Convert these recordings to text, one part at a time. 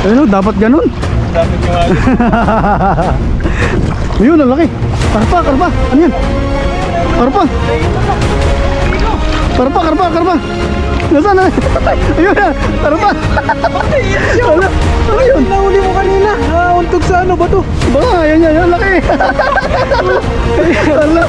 Ayun, dapat ganun. Dapat yung Ayun, ang laki. Karpa, karpa. Ano yan? Karpa. Karpa, karpa, karpa. Nasaan na? Ayun na, karpa. Wala. Ano yun? Nahuli mo kanina. Untog sa ano ba to? Baka, yan yan, ang laki. Wala.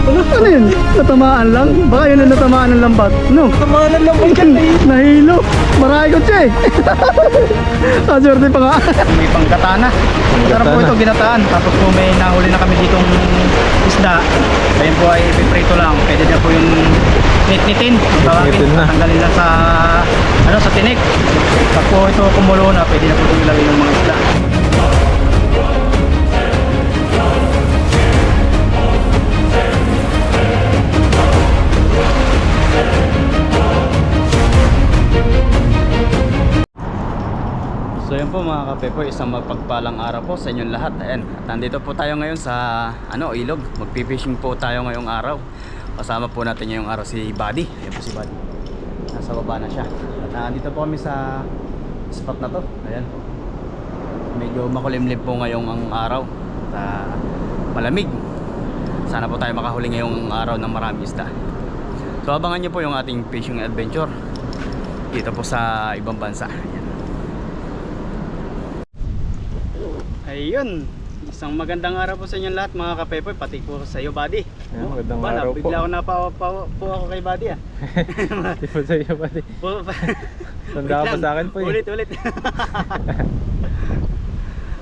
Ano yun? Natamaan lang? Baka yun ang natamaan ng lambat. No? Tamanan lang po dyan. Nahilo. Marami ko siya eh. Kaswerte pa nga. May pangkatana. Sarap po ito, ginataan. Tapos po may nahuli na kami ditong isda. Ayun po ay ipiprito lang. Pwede na po yung nit-nitin. Nit-nitin na. Tanggalin lang sa, ano, sa tinik. Pag po ito kumulo na, pwede na po itong ilagay ng mga isda. So yun po mga kapepo, isang magpagpalang araw po sa inyong lahat. Ayan, nandito po tayo ngayon sa ilog. Magpipishing po tayo ngayong araw. Kasama po natin ngayong araw si Buddy. Ayan po si Buddy. Nasa baba na siya. At nandito po kami sa spot na to. Ayan. Medyo makulimlim po ngayong ang araw. At malamig. Sana po tayo makahuli ngayong araw ng marami isda. So abangan nyo po yung ating fishing adventure dito po sa ibang bansa. Ayan. Ayun, isang magandang araw po sa inyong lahat mga kapepoy, pati po sa iyo Buddy. Magandang araw po. Bigla ako napawa po ako kay Buddy ah. Pati po sa iyo, Buddy. Tanda pa sa akin po eh. Ulit.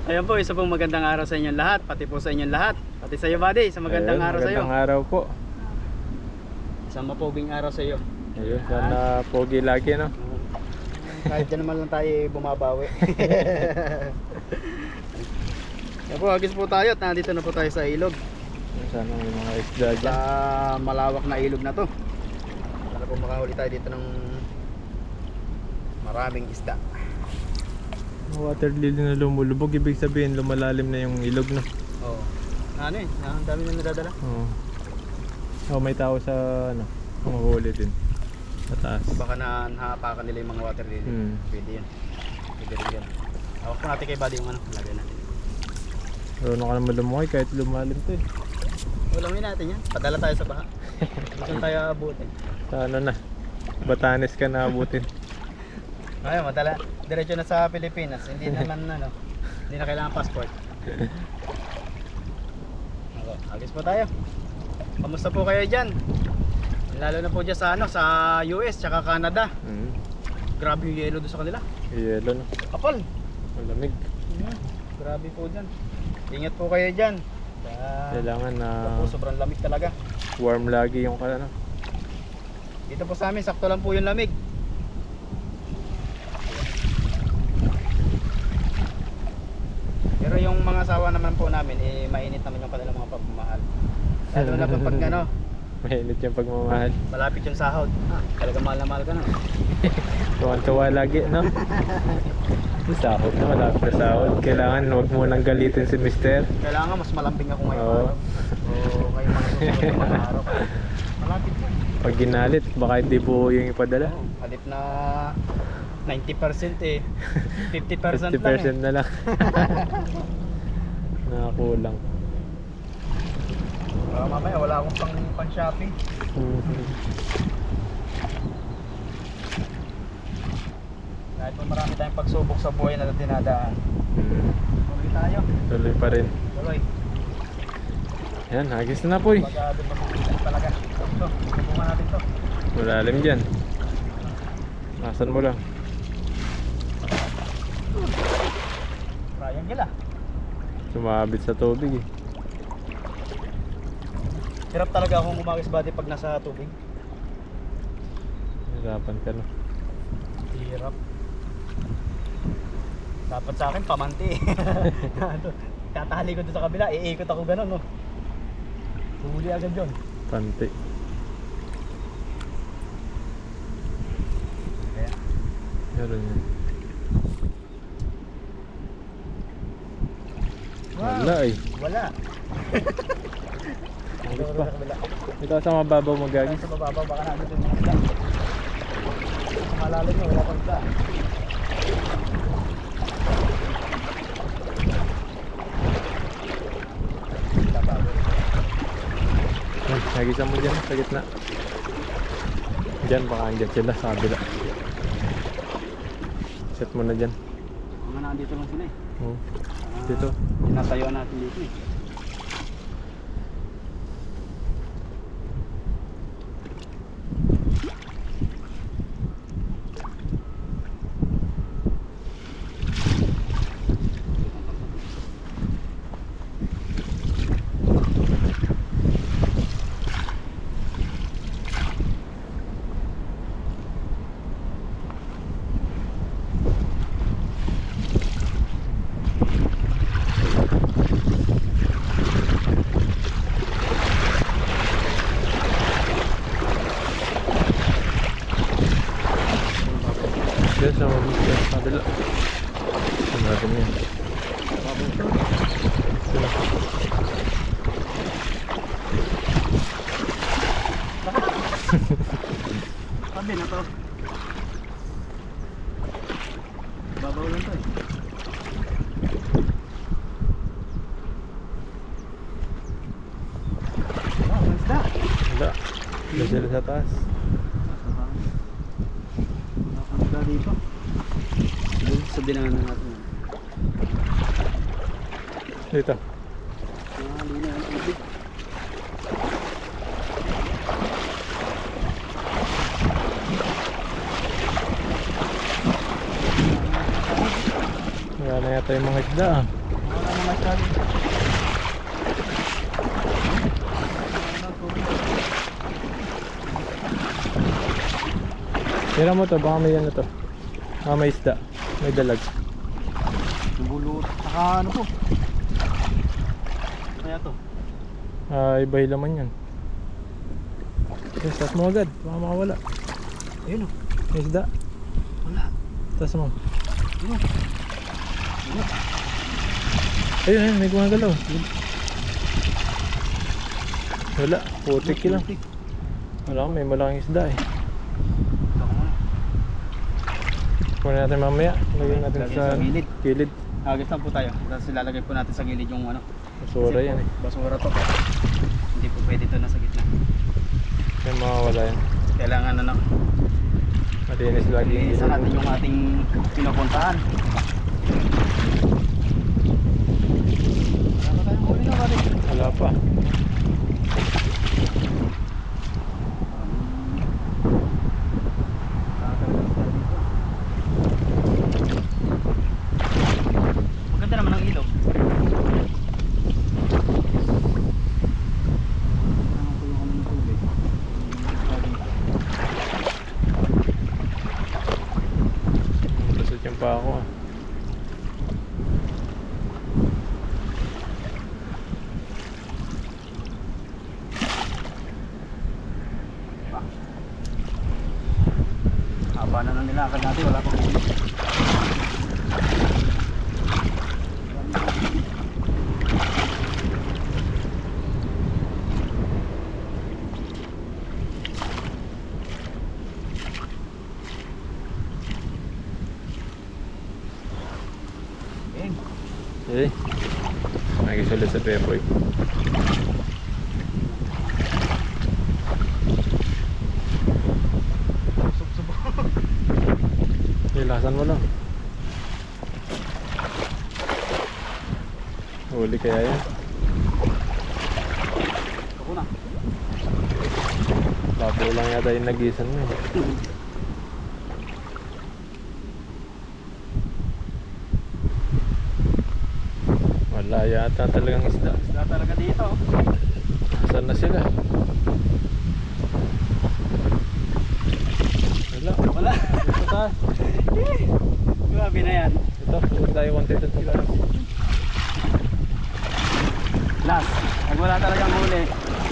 Ayun po, isa pong magandang araw sa inyong lahat, pati po sa inyong lahat. Pati sa iyo Buddy, isang magandang araw sa iyo. Magandang araw po. Isang mapoging araw sa iyo. Ayun, sana pogi lagi no. Kahit dyan naman lang tayo bumabawi. Yan po, agis po tayo at nandito na po tayo sa ilog. Sana may mga isda Sa dyan. malawak na ilog na to. Sana po makahuli tayo dito ng maraming isda. Water lily na lumulubog, ibig sabihin lumalalim na yung ilog no. Oo. Ano eh, ang dami na nadadala. Oo. Oh, may tao sa ano, manguhuli din. Mataas. Baka nahapakan nila yung mga water lily. Pwede yun. Pwede rin yun. Hawak po natin kay Buddy yung ano, lagay natin. Marunong ka naman lumakay kahit lumalim to eh. Ulangin natin yan. Padala tayo sa baha. Saan tayo abutin? Sa ano na, Batanes ka na abutin. Ay, madala. Diretso na sa Pilipinas. Hindi naman ano, hindi na kailangan passport. Okay, agis po tayo. Kamusta po kayo dyan? Lalo na po dyan sa ano, sa US tsaka Canada. Grabe yung yelo doon sa kanila. Yelo no. Kapal. Malamig. Grabe po dyan. Ingat po kayo dyan. Kailangan na Sobrang lamig talaga. warm lagi yung ano. Dito po sa amin, sakto lang po yung lamig. Pero yung mga asawa naman po namin, eh, mainit naman yung kanilang mga pagmamahal. Lalo na po pag ano, Mainit yung pagmamahal. malapit yung sahod. Talaga mahal na mahal ka na. Tuwan-tuwa lagi, no? Yung sahod na, malapit na sahod. Kailangan huwag mo nang galitin si mister. Kailangan mas malambing ako ngayon. Oo. So, kayo mga susunod na mga araw. Malapit na. Pag ginalit, baka hindi buo yung ipadala. Halip na 90% eh. 50% 50% lang eh. na lang. Nakakulang. Mamaya wala akong pang shopping. Kahit pa marami tayong pagsubok sa buhay na dinadaan. Tuloy tayo. Tuloy pa rin. Tuloy. Yan, hagis na po eh. Pag doon mabubutan talaga. Ito, subukan natin to. Malalim dyan. Nasaan mo lang? Triangle ah. Sumabit sa tubig eh. Hirap talaga akong umagis body pag nasa tubig. Hirapan ka no. Hirap. Dapat sa akin pamanti. Tatali ko doon sa kabila, iikot ako gano'n no. Huli agad yun. Panti. Kaya, Meron yan. Wala eh. Wala. Hagis pa. Ito sa mababaw magagis. Sa mababaw baka namin yung mga isda. Sa malalim nyo, wala pang isda. Nagisa mo dyan sa gitna. Dyan, baka andyan sila sa kabila. Set mo na dyan. Mga nandito lang sila eh. Oo. Dito. Tinatayuan natin dito eh. Dyan sa kabila. Ano natin yan? Sila. Sabi na to. Babaw lang to eh. Wow, what's that? Wala. Dyan sila sa taas. Wala dito. Sa binangan natin. Dito. Lina ang tubig. Wala na yata yung mga isda ah. Wala na masyado. Tira mo to, baka may ano to. Baka may isda. May dalag. Bulot. Saka ano po? Kaya to. Iba yung laman yan. Yes, tas mo agad. Baka makawala. Ayun o. May isda. Wala. Tas mo. Ayun o. Ayun, ayun. May gumagalaw. Wala. Putik lang. Wala, may malaking isda eh. Kunin natin mamaya. Lagyan natin Lagyan sa sa gilid. gilid. Agad lang po tayo. Tapos ilalagay po natin sa gilid yung ano. Basura yan eh. Basura to. Hindi po pwede ito nasa gitna. May makawala yan. Kailangan na Malinis lagi yung isa gilid. natin yung ating pinupuntahan. Wala pa tayong huli na pare. Wala pa. Maganda naman ang ilog. Lusot yung pa ako ah. Haba na nilakad natin, wala pang huli. Eh, nakikisulit sa Pepoy. Ilasan mo lang. Huli kaya yan. Ako na. Labo lang yata yung nagisan mo eh. Wala yata talagang isda. Isda talaga dito. Saan na sila? Wala. Wala. Ito taas. Grabe na yan. Ito, pumunta tayo konti dun sa taas. Last, pag wala talagang huli,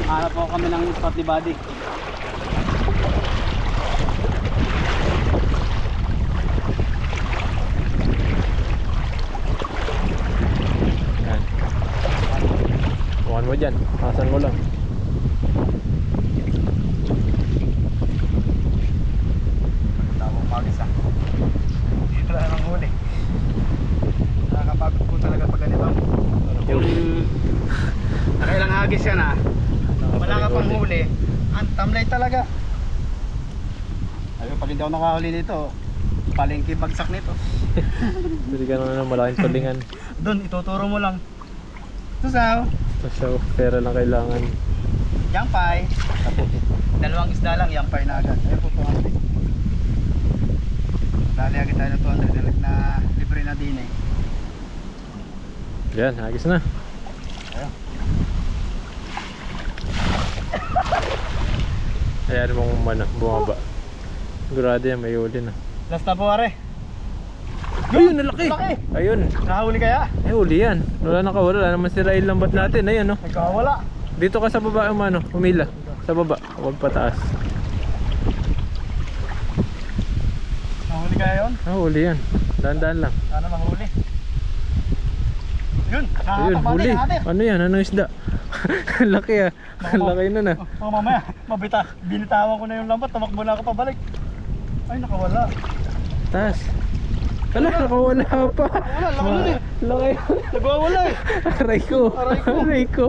hanap po kami ng spot ni Buddy. Yan. Bukan mo dyan. Kasan mo lang. Tawang pagis ah. Dito lang ang huli. Nakakapagod po talaga pag ganito. Yung nakailang agis yan ah. Wala ka pang huli. tamlay talaga. Ayun, pag hindi ako nakahuli nito, palengke bagsak nito. Hindi ka naman ng malaking tulingan. Doon, ituturo mo lang. Susaw, So, pera lang kailangan. yampay. Dalawang isda lang, yampay na agad. Ayun po, 200. Dali agad tayo ng 200 direct na libre na din eh. Yan, hagis na. Ayun. Ayan mong bumaba. Sigurado yan, may huli na. Last na po, are. Ayun, nalaki! Laki! Ayun. Nakahuli kaya? Huli yan. Wala nakawala. Wala naman si Rail lambat natin. Ayan, no. Nagkawala. Dito ka sa baba, umila. Sa baba, huwag pataas. Nahuli kaya yun? Huli yan. Dahan-dahan lang. Sana mahuli. Yun, Ayun, nakakapali huli. natin. Ano yan? Anong isda? Laki ah. Laki na na. Oh, mamaya, binitawan ko na yung lambat, tumakbo na ako pabalik. Ay, nakawala. Taas. Kala, nakawala pa. Wala, laki nun eh. Laki. Nagwawala eh. Aray ko. Aray ko. Aray ko.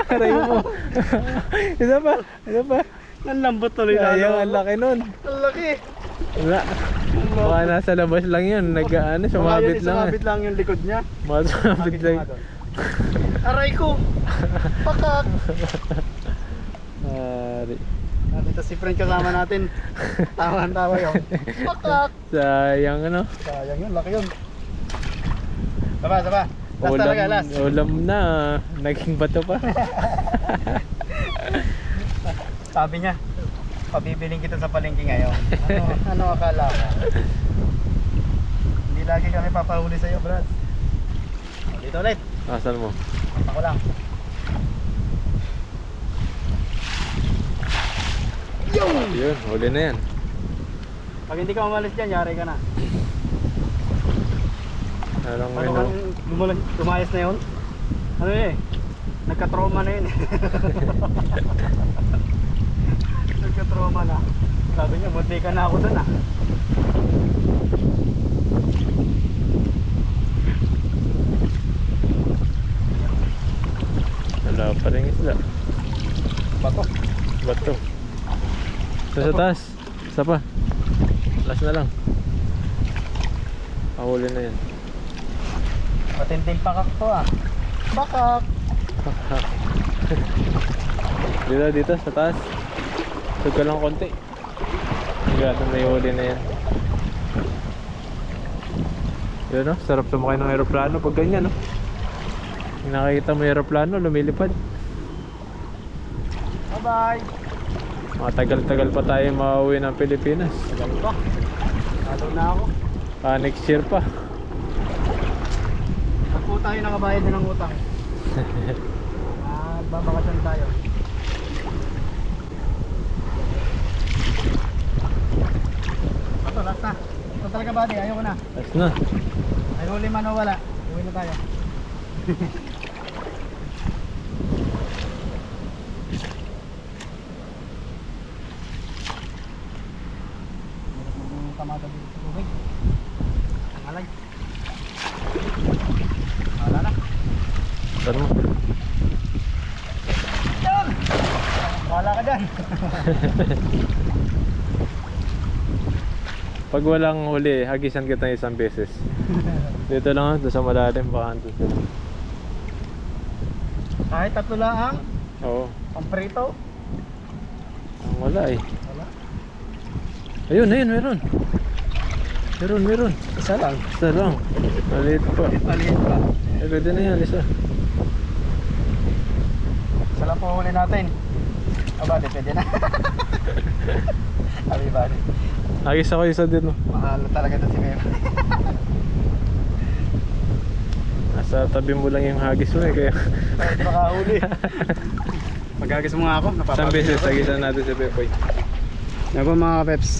Aray mo. Isa pa. Isa pa. Ang lambot tuloy na. Ayun, ang laki nun. Ang laki. Wala. Baka nasa labas lang yun. Nag-ano, sumabit lang. Sumabit lang yung likod niya. Mga sumabit lang. Aray ko. Pakak. Ari. Dito si friend kasama natin. Tawa-tawa yun. Pakak. Sayang ano. Sayang yun, laki yun. Saba. Last talaga, last. Ulam na. Naging bato pa. Sabi niya, pabibiling kita sa palengke ngayon. Ano akala mo? Hindi lagi kami papahuli sa'yo, Brad. Dito ulit. Asan mo? Ako lang. Yun, huli na yan. Pag hindi ka umalis dyan, yari ka na. Anong Ano kan lumayas na yun? Ano yun eh? Nagka-trauma na yun. Nagka-trauma na. Sabi niya, munti ka na ako dun ah. Wala pa rin isla. Bato. Bato. Sa taas. Isa pa. Last na lang. Ahuli na yan. Matinding pakak to ah. Pakak. Dito sa taas. Tug ka lang konti. Hanggang may huli na yan. Yun no, sarap sumakay ng aeroplano pag ganyan no. Nakikita mo yung aeroplano, lumilipad. Bye bye. Matagal-tagal pa tayo mauwi ng Pilipinas. Tagal pa. Lalo na ako. Next year pa. Pag po tayo nakabayad na ng utang. Babakasyon tayo. Ito, last na. Ito talaga buddy, ayaw ko na. Last na. Ay huli man o wala. Uwi na tayo. Kamada dito sa tubig. Ang alay. Wala na. Saan mo? Yan! Wala ka dyan. Pag walang huli, hagisan kita isang beses. Dito lang, doon sa malalim, baka andun sila. Kahit tatlo lang. Oo. Ang prito. Wala eh. Wala. Ayun, meron. Meron. Isa lang. Isa lang. Maliit pa. Maliit pa. Pwede na yan, isa. Isa lang po huli natin. Abadi, pwede na. Abi, badi. Hagis ako isa din, no? Mahal talaga ito si Memo. Nasa tabi mo lang yung hagis mo eh, kaya... Kahit makahuli. Pag-hagis mo nga ako, Isang napapagod beses, ako. hagisan natin si Pepoy. Yan po mga peps.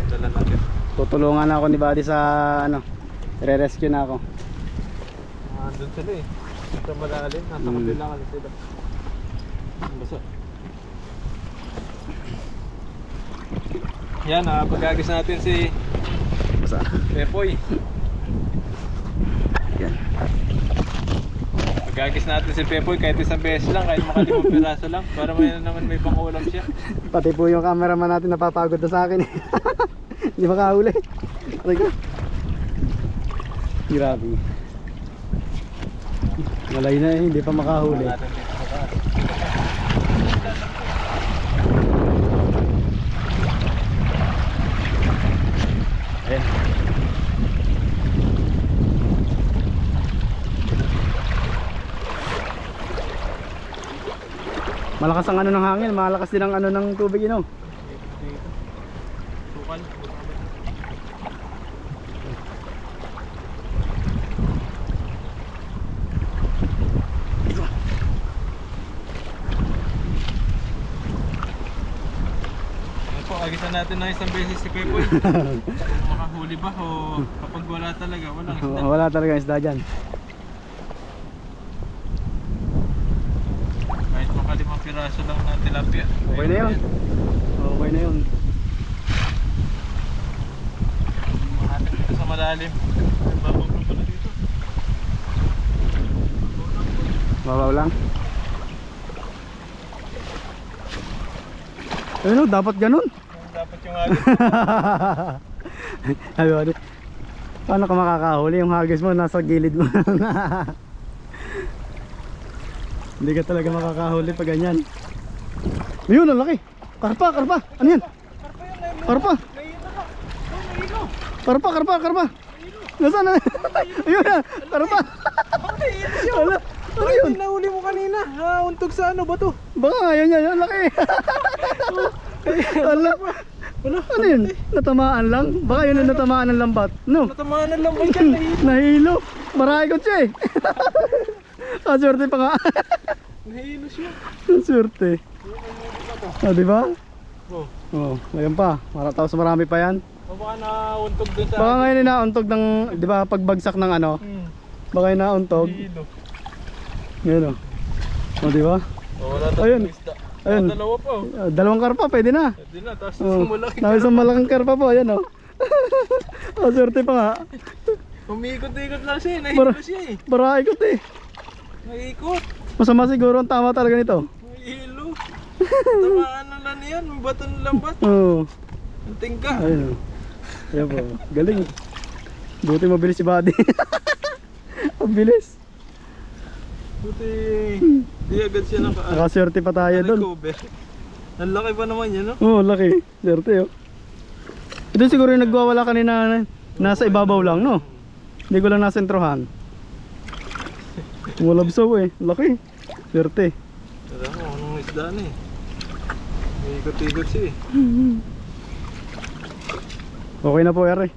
Dala natin. Tutulungan ako ni Buddy sa ano, re-rescue na ako. Andun sila eh. Nasa malalim, nasa kabilangan sila. Basa. Yan, pag-hagis natin si Basta. Pepoy. Yan. Gagis natin si Pepoy kahit isang beses lang, kahit makalimang piraso lang. Para may pangulam siya. Pati po yung cameraman natin napapagod na sa akin. Hindi makahuli. Aray ko. Grabe. Malay na eh, hindi pa makahuli. Natin dito sa taas. Ayan. Malakas ang ano ng hangin, malakas din ang ano ng tubig inom. Tukal. Ayan po, agisan natin na isang beses si Pepoy. Kung makahuli ba o kapag wala talaga, walang isda. Wala talaga isda dyan. Kahit makalimang piraso lang ng tilapia. Okay na yun. Okay na yun. Mahanap dito sa malalim. Ay, babaw na pala dito. Babaw lang. Ayun o, dapat ganun. Dapat yung agad. Ano, paano ka makakahuli? Yung hagis mo nasa gilid mo. Hindi ka talaga makakahuli pag ganyan. Ayun, ang laki. Karpa, karpa. Ano yan? Karpa. Karpa, karpa, karpa. Nasaan na? Ayun na, karpa. Wala. Ano yun? Nahuli mo kanina. Untog sa ano ba to? Baka ngayon yan, ang laki. Wala. Wala. Ano yun? Natamaan lang? Baka yun ang natamaan ng lambat. No? Natamaan ng lambat yan. Nahilo. Marami ko siya eh. Swerte pa nga. Nahilo siya. Swerte. Ah, di ba? Oh. Oh, ngayon pa. Tapos marami pa yan. O baka nauntog dun sa Baka ngayon inauntog ng, di ba, pagbagsak ng ano? Baka inauntog. Nahilo. Ngayon o. Oh, di ba? Oh, wala Ayun. tayong isda. Ayun. Dalawa pa oh. Dalawang karpa, pwede na. Pwede na. Tapos Oh, isang malaki. tapos isang malaking karpa po, ayan o. Oh, swerte pa nga. Umikot-ikot lang siya eh. Nahilo siya eh. Marami ko eh. Nahikot. Masama siguro ang tama talaga nito. Nahilo. Tamaan na lang yan. May bato ng lambat. Oo. Ang tingka. Ayun o. Ayan po. Galing. Buti mabilis si Buddy. Mabilis. Buti. Di agad siya Nakaswerte pa tayo doon. recover. Ang laki pa naman yan no? Oo, laki. Swerte oh. Ito siguro yung nagwawala kanina nasa ibabaw lang, no? Hindi ko lang nasentrohan. Mulabsaw eh. Laki. Swerte. Alam mo, anong isda na eh. May ikot-ikot siya eh. Okay na po, Ere.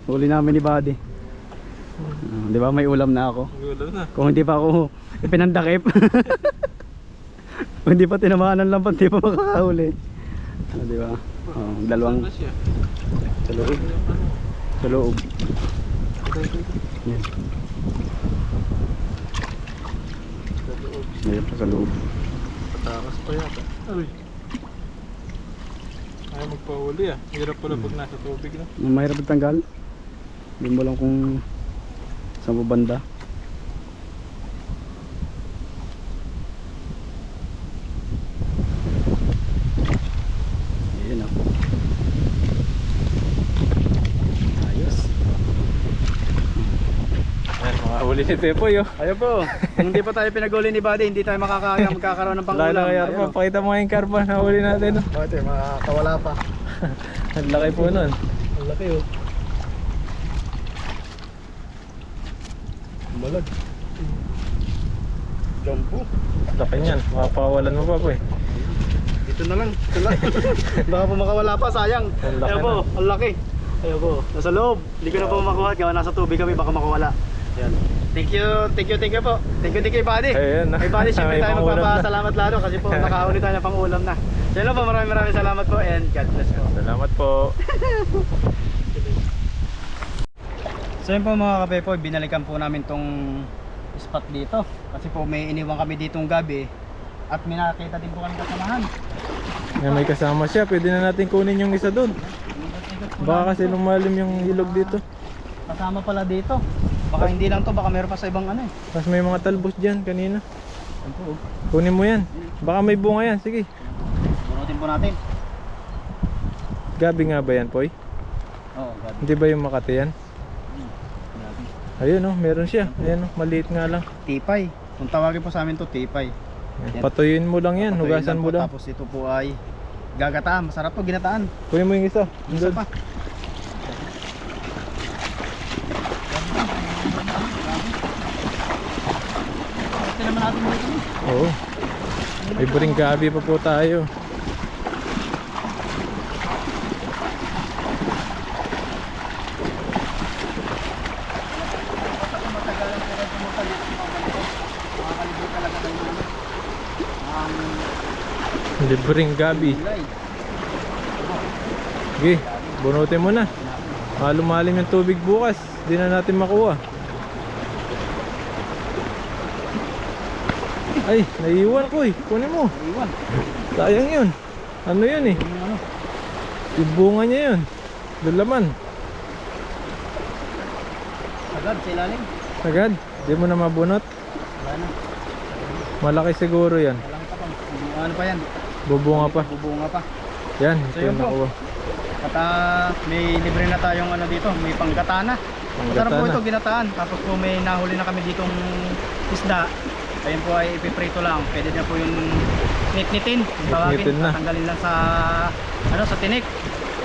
Huli namin ni Buddy. Di ba may ulam na ako? Gulo na. Kung hindi pa ako ipinandakip. Kung hindi pa tinamaan ng lambat, hindi pa makakahuli. Di ba? Oh, dalawang Saan na siya? sa loob. Sa loob. Yan. Yan pa sa loob. Patakas pa yata. Ay. Ayaw magpahuli ah. Hirap pala pag nasa tubig na. Mahirap tanggal. Hindi mo lang kung saan mo banda. Ayan o. Ayos. Ayan, makahuli si Tepoy oh. Ayun po. Kung hindi pa tayo pinag-uli ni Buddy, hindi tayo magkakaroon ng Lalo pangulam. kaya Ayun, pa. oh. Pakita mo nga yung karpa na huli natin oh. Bakit makakawala pa. Ang laki po nun. Ang laki oh. Malag. Jumbo. Laki niyan. Makapawalan mo pa po eh. Dito na lang. Ito lang. Baka po makawala pa, sayang. Ang laki Ayun po, na. ang laki. Ayun po, nasa loob. Hindi ko na po makuha. Gawa nasa tubig kami, baka makawala. Yan. Thank you po. Thank you Buddy. Ayun, Kay Buddy, syempre may tayo pangulam na. magpapasalamat lalo kasi po nakahuli tayo ng pang-ulam na. So yun lang po, maraming salamat po and God bless po. Salamat po. So yun po mga kapepo, binalikan po namin tong spot dito. Kasi po may iniwan kami ditong gabi at may nakakita din po kami kasamahan. May kasama siya. Pwede na natin kunin yung isa doon. Baka kasi lumalim yung ilog dito. Kasama pala dito. Baka hindi lang to, baka meron pa sa ibang ano eh. Mas may mga talbos dyan kanina. Yan po, oh. Kunin mo yan. Baka may bunga yan. Sige. Bunutin po natin. Gabi nga ba yan, Poy? Oo, gabi. Hindi ba yung Makati yan? Gabi. Ayun oh, meron siya. Ayun oh, maliit nga lang. Tipay. Kung tawagin po sa amin to, tipay. Yan. Patuyuin mo lang yan, Patuloy hugasan lang mo po, lang. Tapos ito po ay gagataan. Masarap to, ginataan. Kunin mo yung isa. Isa Doon. pa. Ito naman natin dito. Oo. May buring gabi pa po tayo. Matagalan po rin pumunta dito sa mga ganito. Makakalibot talaga kayo naman. Ang Libreng gabi. gulay. Sige, bunutin mo na. Malumalim yung tubig bukas. Di na natin makuha. Ay, naiiwan ko eh. Kunin mo. Iwan. Sayang yun. Ano yun eh? Yung ano. Yung bunga niya yun. Lulaman. Agad sa ilalim. Agad. Di mo na mabunot. Wala na. Malaki siguro yan. Walang tapang. Ano pa yan? Bubunga pa. Bubunga pa. Yan, So, ito yun yung po. nakuha. At may libre na tayong ano dito, may panggatana. Masarap po Panggatana. ito, ginataan. Tapos po may nahuli na kami ditong isda. Ayun po ay ipiprito lang. Pwede na po yung nit-nitin. Nit-nitin na. Tanggalin lang sa ano sa tinik.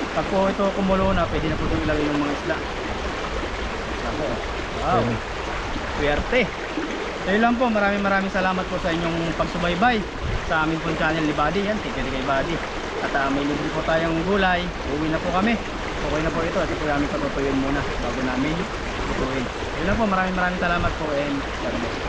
Pag po ito kumulo na, pwede na po itong ilagay yung mga isda. Ako. Wow. Yan. Swerte. So yun lang po, maraming salamat po sa inyong pagsubaybay sa aming pong channel ni Buddy. Yan, tika kay Buddy. At may libre po tayong gulay. Uwi na po kami. Okay na po ito. At ito namin pagpapayun muna bago namin ituin. Yun lang po, maraming salamat po and God bless.